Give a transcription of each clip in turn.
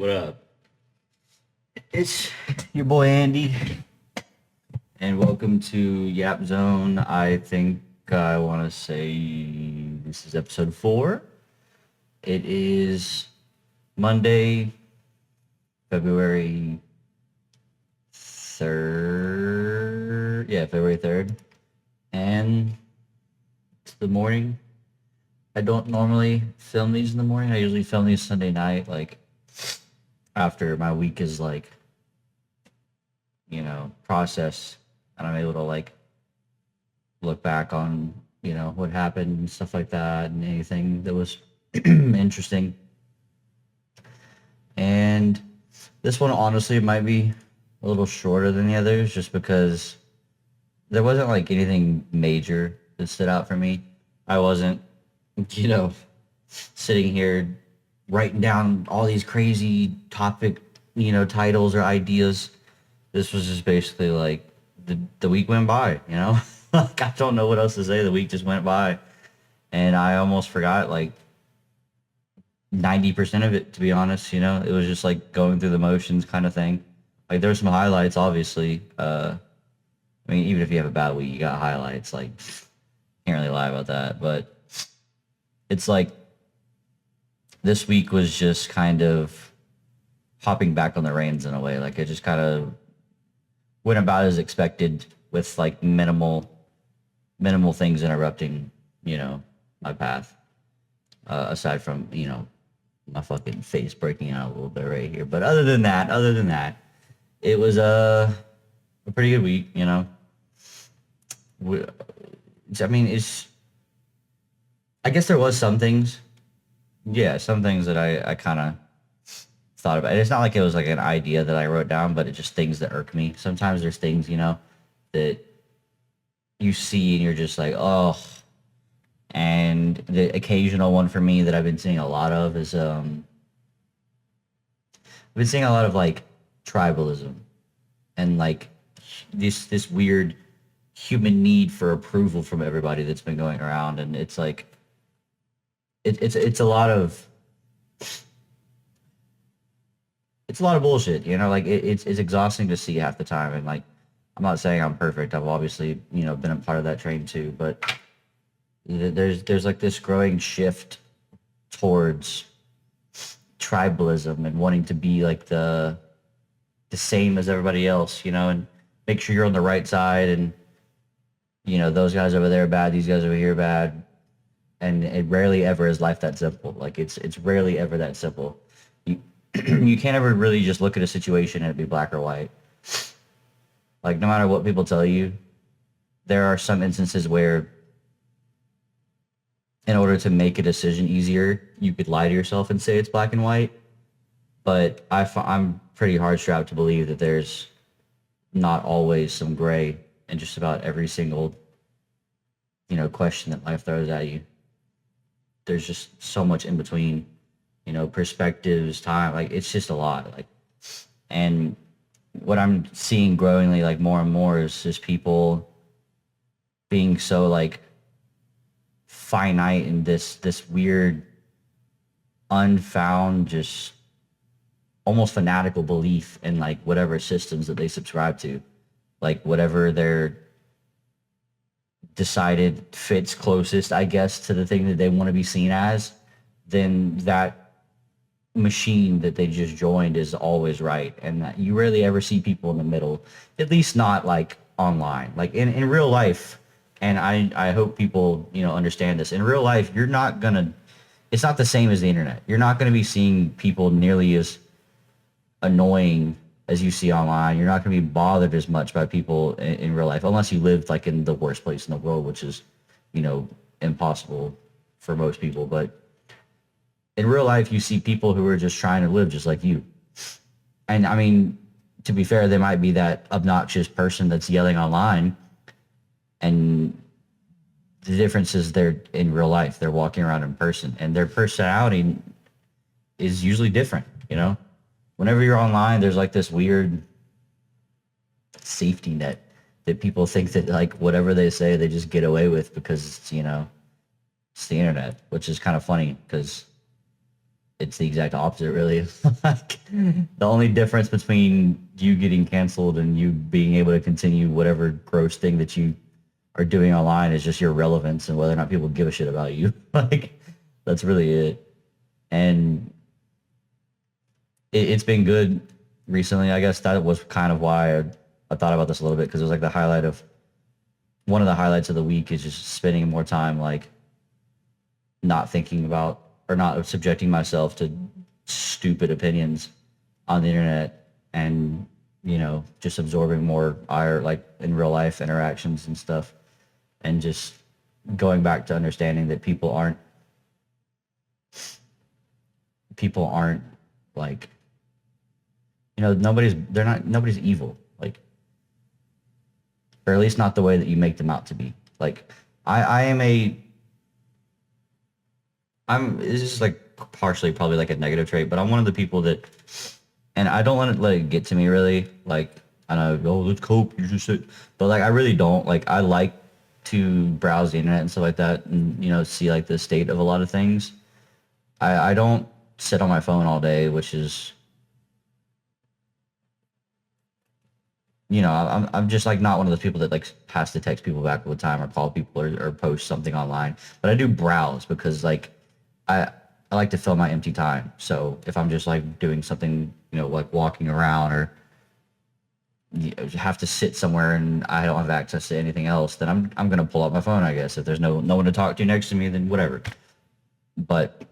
What up? It's your boy Andy, and welcome to Yapzone. I think I want to say this is episode 4. It is Monday, February 3rd. Yeah, February 3rd. And it's the morning. I don't normally film these in the morning. I usually film these Sunday night, like after my week is process, and I'm able to look back on, what happened and stuff like that and anything that was interesting. And this one honestly might be a little shorter than the others just because there wasn't like anything major that stood out for me. I wasn't, you know, sitting here writing down all these crazy topic, titles or ideas. This was just basically like the week went by. Like, I don't know what else to say. The week just went by, and I almost forgot like 90% of it, to be honest. It was just like going through the motions kind of thing. Like, there's some highlights, obviously. I mean, even if you have a bad week, you got highlights. Like, can't really lie about that. But it's like this week was just kind of hopping back on the reins in a way. Like, it just kind of went about as expected with like minimal things interrupting, my path. Aside from, my fucking face breaking out a little bit right here. But other than that, it was a pretty good week. We- I mean, I guess there was some things. Yeah, some things that I kind of thought about. And it's not like it was like an idea that I wrote down, but it's just things that irk me. Sometimes there's things, that you see and you're just like, oh. And the occasional one for me that I've been seeing a lot of is I've been seeing a lot of like tribalism and like this weird human need for approval from everybody that's been going around, and it's like it's a lot of bullshit. Like it's exhausting to see half the time. And like, I'm not saying I'm perfect. I've obviously been a part of that train too, but there's like this growing shift towards tribalism and wanting to be like the same as everybody else, and make sure you're on the right side, and those guys over there are bad, these guys over here are bad. And it rarely ever is life that simple. Like, it's rarely ever that simple. You you can't ever really just look at a situation and it be black or white. Like, no matter what people tell you, there are some instances where in order to make a decision easier, you could lie to yourself and say it's black and white. But I'm pretty hard strapped to believe that there's not always some gray in just about every single, question that life throws at you. There's just so much in between, perspectives, time. Like, it's just a lot. Like, and what I'm seeing growingly, like, more and more is just people being so like finite in this weird, unfound, just almost fanatical belief in like whatever systems that they subscribe to, like whatever their decided fits closest, I guess, to the thing that they want to be seen as. Then that machine that they just joined is always right, and that you rarely ever see people in the middle, at least not like online, like in real life. And I hope people understand this. In real life, you're not gonna it's not the same as the internet. You're not going to be seeing people nearly as annoying as you see online. You're not going to be bothered as much by people in real life, unless you lived like in the worst place in the world, which is, impossible for most people. But in real life, you see people who are just trying to live just like you. And I mean, to be fair, they might be that obnoxious person that's yelling online, and the difference is they're in real life. They're walking around in person, and their personality is usually different. Whenever you're online, there's like this weird safety net that people think that like whatever they say, they just get away with because it's the internet, which is kind of funny because it's the exact opposite, really. Like, the only difference between you getting canceled and you being able to continue whatever gross thing that you are doing online is just your relevance and whether or not people give a shit about you. Like, that's really it. And it's been good recently. I guess that was kind of why I thought about this a little bit because it was like the highlight of one of the highlights of the week is just spending more time like not thinking about or not subjecting myself to stupid opinions on the internet and just absorbing more ire like in real life interactions and stuff and just going back to understanding that people aren't like nobody's evil, like, or at least not the way that you make them out to be. Like, I am a I'm this is like partially probably like a negative trait, but I'm one of the people that, and I don't let it get to me really. Like, I know, oh, let's cope, you just said, but like I really don't. Like, I like to browse the internet and stuff like that, and see like the state of a lot of things. I don't sit on my phone all day, which is I'm just like not one of those people that like has to text people back all the time or call people or post something online. But I do browse because like I like to fill my empty time. So if I'm just like doing something, like walking around or have to sit somewhere and I don't have access to anything else, then I'm gonna pull out my phone, I guess. If there's no one to talk to next to me, then whatever. But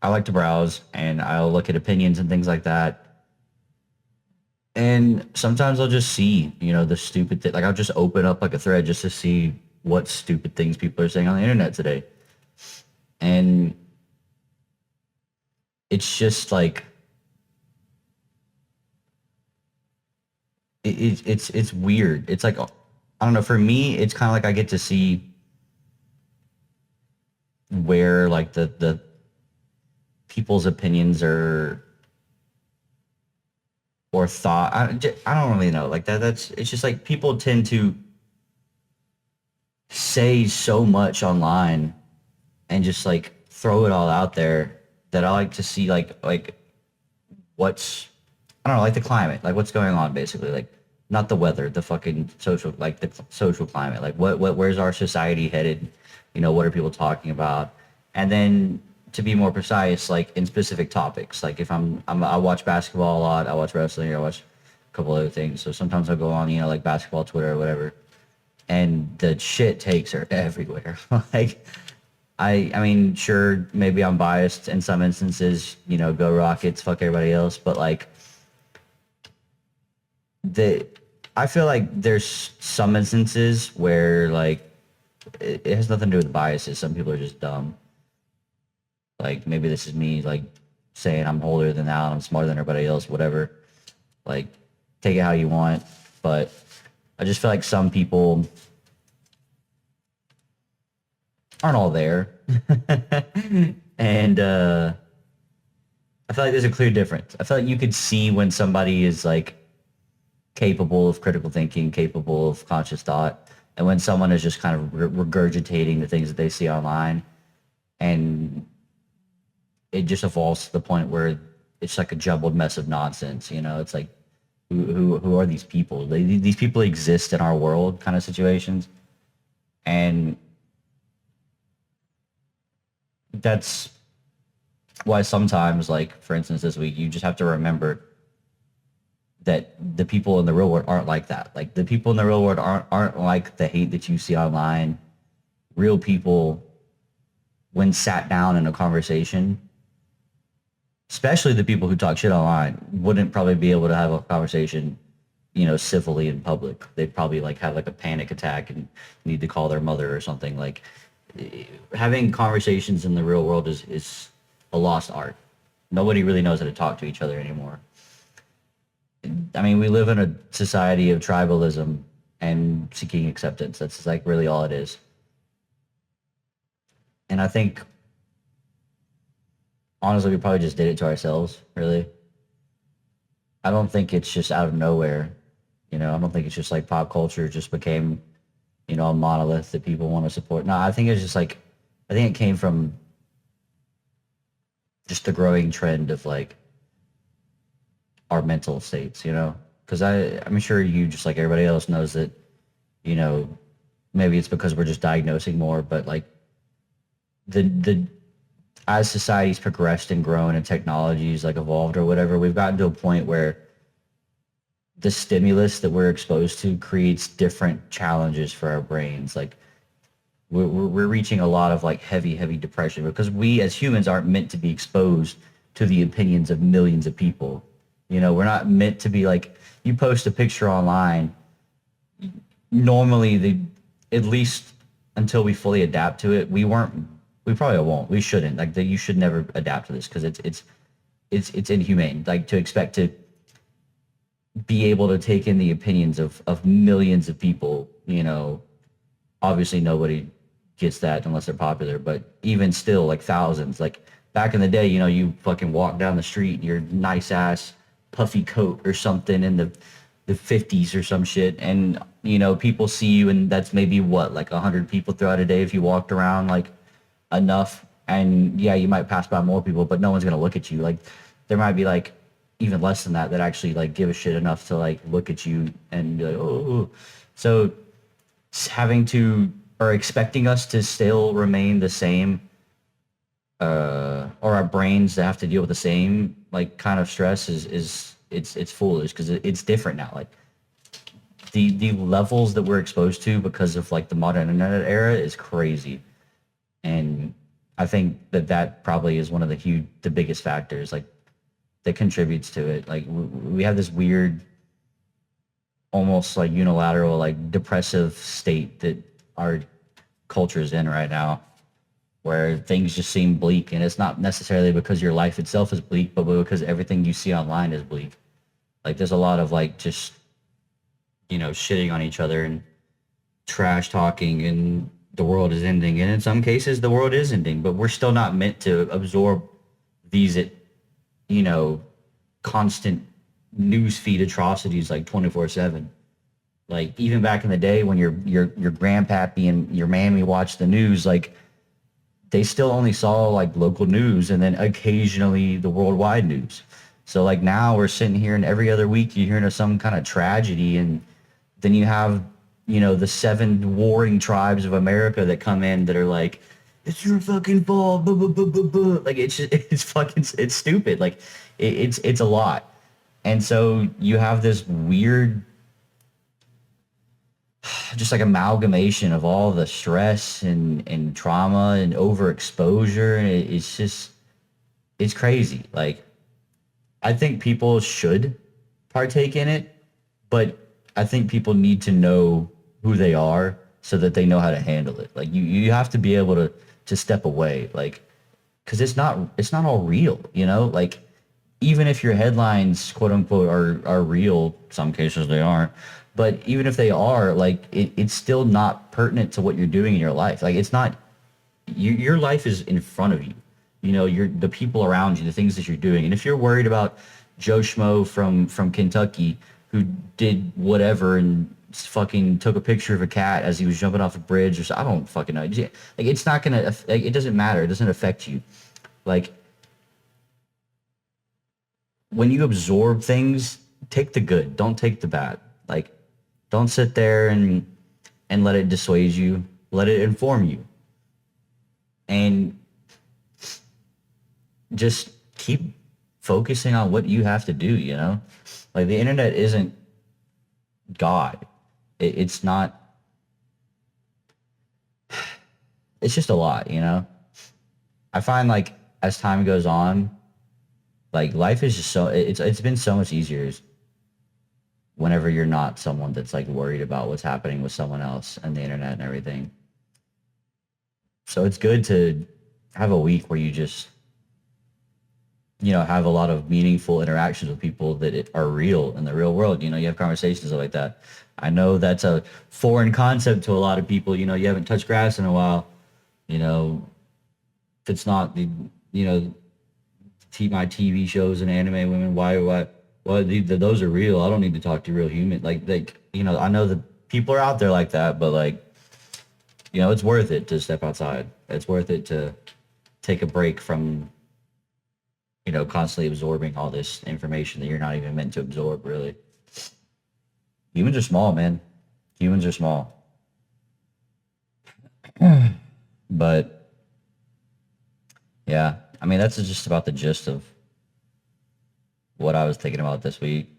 I like to browse and I'll look at opinions and things like that. And sometimes I'll just see, the stupid thing. Like, I'll just open up like a thread just to see what stupid things people are saying on the internet today. And it's just like it's weird. It's like, I don't know. For me, it's kind of like I get to see where like the people's opinions are or thought. I don't really know. Like it's just like people tend to say so much online and just like throw it all out there that I like to see like what's, I don't know, like the climate, like what's going on basically, like not the weather, the fucking social, like the social climate, like where's our society headed? What are people talking about? And then to be more precise, like in specific topics, like if I watch basketball a lot, I watch wrestling, I watch a couple other things. So sometimes I'll go on, like basketball Twitter or whatever, and the shit takes are everywhere. Like, I mean, sure, maybe I'm biased in some instances, go Rockets, fuck everybody else, but like the I feel like there's some instances where like it has nothing to do with biases. Some people are just dumb. Like, maybe this is me like saying I'm older than that, I'm smarter than everybody else, whatever. Like, take it how you want, but I just feel like some people aren't all there. And I feel like there's a clear difference. I feel like you could see when somebody is like capable of critical thinking, capable of conscious thought, and when someone is just kind of regurgitating the things that they see online, and it just evolves to the point where it's like a jumbled mess of nonsense. It's like, who are these people? These people exist in our world, kind of situations, and that's why sometimes, like for instance, this week, you just have to remember that the people in the real world aren't like that. Like, the people in the real world aren't like the hate that you see online. Real people, when sat down in a conversation, especially the people who talk shit online, wouldn't probably be able to have a conversation, civilly in public. They'd probably like have like a panic attack and need to call their mother or something. Like, having conversations in the real world is a lost art. Nobody really knows how to talk to each other anymore. I mean, we live in a society of tribalism and seeking acceptance. That's like really all it is. And I think, honestly, we probably just did it to ourselves, really. I don't think it's just out of nowhere. I don't think it's just like pop culture just became, a monolith that people want to support. No, I think it's just like, I think it came from just the growing trend of like our mental states, you know? Because I'm sure you, just like everybody else, knows that, you know, maybe it's because we're just diagnosing more, but like the as society's progressed and grown and technology's like evolved or whatever, we've gotten to a point where the stimulus that we're exposed to creates different challenges for our brains. Like we're reaching a lot of like heavy depression because we as humans aren't meant to be exposed to the opinions of millions of people. You know, we're not meant to be like, you post a picture online, normally the, at least until we fully adapt to it, we probably won't, we shouldn't, like that, you should never adapt to this because it's inhumane, like to expect to be able to take in the opinions of millions of people, you know. Obviously nobody gets that unless they're popular, but even still, like thousands. Like back in the day, you know, you fucking walk down the street in your nice ass puffy coat or something in the 50s or some shit, and you know, people see you, and that's maybe what, like 100 people throughout a day if you walked around like enough. And yeah, you might pass by more people, but no one's gonna look at you. Like there might be like even less than that that actually like give a shit enough to like look at you and be like, oh. So having to, or expecting us to still remain the same, or our brains to have to deal with the same like kind of stress is it's foolish because it's different now. Like the levels that we're exposed to because of like the modern internet era is crazy, and I think that that probably is one of the biggest factors like that contributes to it. Like we have this weird, almost like unilateral, like depressive state that our culture is in right now, where things just seem bleak, and it's not necessarily because your life itself is bleak, but because everything you see online is bleak. Like there's a lot of like just, you know, shitting on each other and trash talking, and the world is ending, and in some cases the world is ending, but we're still not meant to absorb these, you know, constant newsfeed atrocities like 24/7. Like even back in the day when your grandpappy and your mammy watched the news, like they still only saw like local news and then occasionally the worldwide news. So like now we're sitting here and every other week you're hearing of some kind of tragedy, and then you have, you know, the seven warring tribes of America that come in that are like, it's your fucking fault, blah, blah, blah, blah, blah. Like it's just, it's fucking, it's stupid. Like it's a lot. And so you have this weird, just like amalgamation of all the stress and trauma and overexposure. And it's just, it's crazy. Like I think people should partake in it, but I think people need to know who they are so that they know how to handle it. Like you have to be able to step away, like, because it's not all real, you know. Like even if your headlines, quote unquote, are real, some cases they aren't. But even if they are, like it's still not pertinent to what you're doing in your life. Like it's not, your life is in front of you. You know, the people around you, the things that you're doing. And if you're worried about Joe Schmo from Kentucky who did whatever and fucking took a picture of a cat as he was jumping off a bridge or so, I don't fucking know. Like it's not gonna, like, it doesn't matter. It doesn't affect you. Like when you absorb things, take the good. Don't take the bad. Like don't sit there and let it dissuade you. Let it inform you. And just keep focusing on what you have to do, you know? Like the internet isn't God. It's not, it's just a lot, you know? I find like as time goes on, like life is just so, it's been so much easier whenever you're not someone that's like worried about what's happening with someone else and the internet and everything. So it's good to have a week where you just, you know, have a lot of meaningful interactions with people that are real in the real world. You know, you have conversations like that. I know that's a foreign concept to a lot of people. You know, you haven't touched grass in a while. You know, if it's not the, you know, my TV shows and anime women, why those are real. I don't need to talk to real human. Like, you know, I know that people are out there like that, but like, you know, it's worth it to step outside. It's worth it to take a break from constantly absorbing all this information that you're not even meant to absorb, really. Humans are small, man. Humans are small. But yeah, I mean, that's just about the gist of what I was thinking about this week.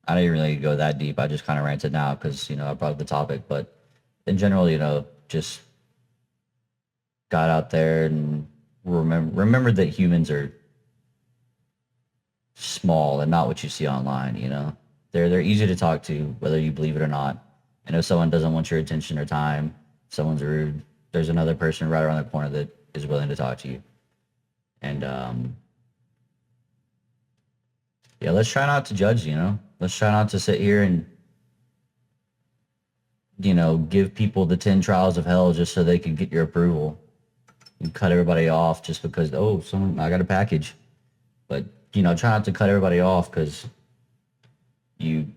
I didn't really go that deep. I just kind of ranted now because, I brought up the topic. But in general, just got out there and remembered that humans are small and not what you see online. They're easy to talk to, whether you believe it or not. And if someone doesn't want your attention or time, someone's rude, there's another person right around the corner that is willing to talk to you. And yeah, let's try not to judge. Let's try not to sit here and, give people the 10 trials of hell just so they can get your approval and cut everybody off just because, oh, I got a package. But, try not to cut everybody off because you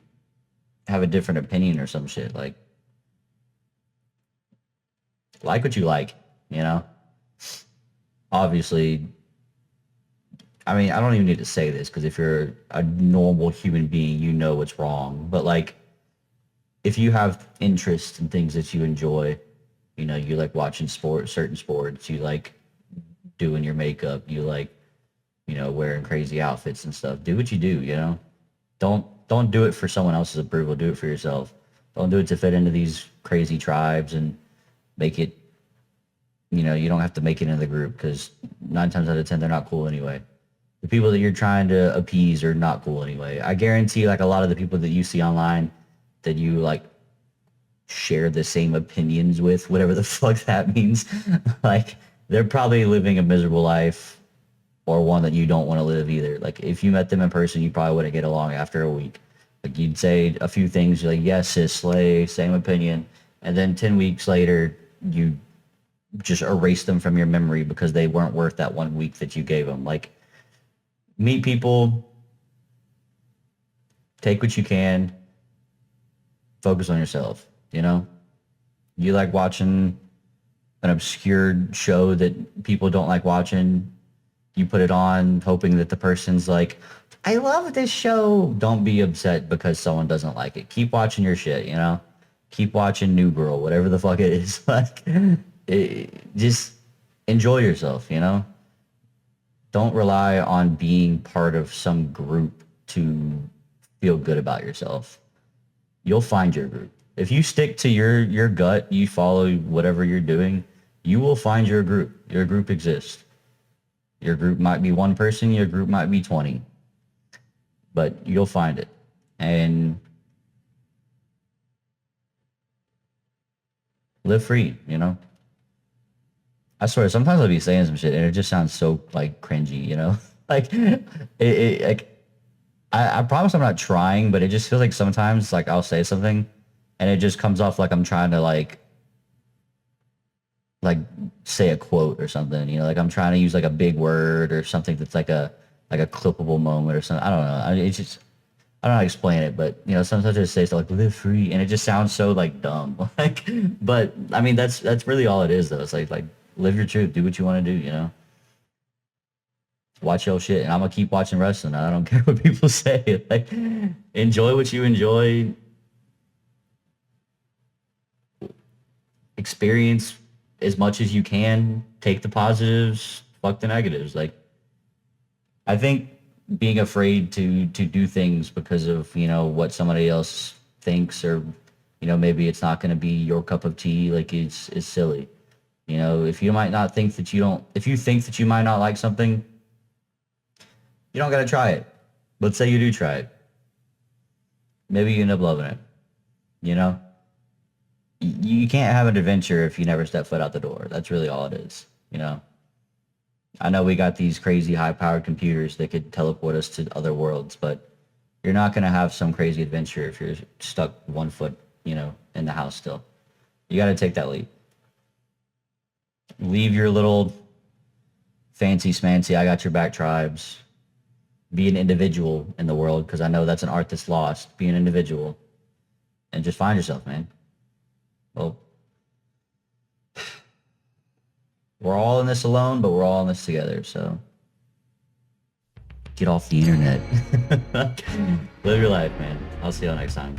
have a different opinion or some shit. Like what you like, you know? Obviously, I mean, I don't even need to say this because if you're a normal human being, you know what's wrong. But if you have interests and things that you enjoy, you like watching certain sports, you like doing your makeup, you like, wearing crazy outfits and stuff. Do what you do. Don't do it for someone else's approval. Do it for yourself. Don't do it to fit into these crazy tribes and make it, you don't have to make it into the group because 9 times out of 10, they're not cool anyway. The people that you're trying to appease are not cool anyway. I guarantee a lot of the people that you see online that you share the same opinions with, whatever the fuck that means, like they're probably living a miserable life or one that you don't want to live either. Like if you met them in person, you probably wouldn't get along after a week. Like you'd say a few things, you're like, yes, sis, slay, same opinion. And then 10 weeks later, you just erase them from your memory because they weren't worth that 1 week that you gave them. Meet people, take what you can, focus on yourself, You like watching an obscure show that people don't like watching, you put it on hoping that the person's like, I love this show. Don't be upset because someone doesn't like it. Keep watching your shit. Keep watching New Girl, whatever the fuck it is. Just enjoy yourself. Don't rely on being part of some group to feel good about yourself. You'll find your group. If you stick to your gut, you follow whatever you're doing, you will find your group. Your group exists. Your group might be one person, your group might be 20, but you'll find it. And live free. I swear, sometimes I'll be saying some shit and it just sounds so cringy. I promise I'm not trying, but it just feels like sometimes I'll say something and it just comes off like I'm trying to like say a quote or something, I'm trying to use a big word or something that's like a clippable moment or something. I don't know. It's just I don't know how to explain it, but sometimes I just say stuff like live free and it just sounds so dumb. But I mean that's really all it is though. It's like live your truth, do what you want to do. Watch your shit and I'm gonna keep watching wrestling. I don't care what people say. Enjoy what you enjoy, experience as much as you can, take the positives, fuck the negatives. I think being afraid to do things because of, what somebody else thinks or, maybe it's not going to be your cup of tea, it's silly. If you might not think that you don't, if you think that you might not like something, you don't got to try it. Let's say you do try it. Maybe you end up loving it. You know, you can't have an adventure if you never step foot out the door. That's really all it is. I know we got these crazy high-powered computers that could teleport us to other worlds, but you're not going to have some crazy adventure if you're stuck 1 foot, in the house still. You got to take that leap. Leave your little fancy smancy, I got your back tribes. Be an individual in the world because I know that's an art that's lost. Be an individual and just find yourself, man. Well, we're all in this alone, but we're all in this together. So Get off the internet. Live your life, man. I'll see y'all next time.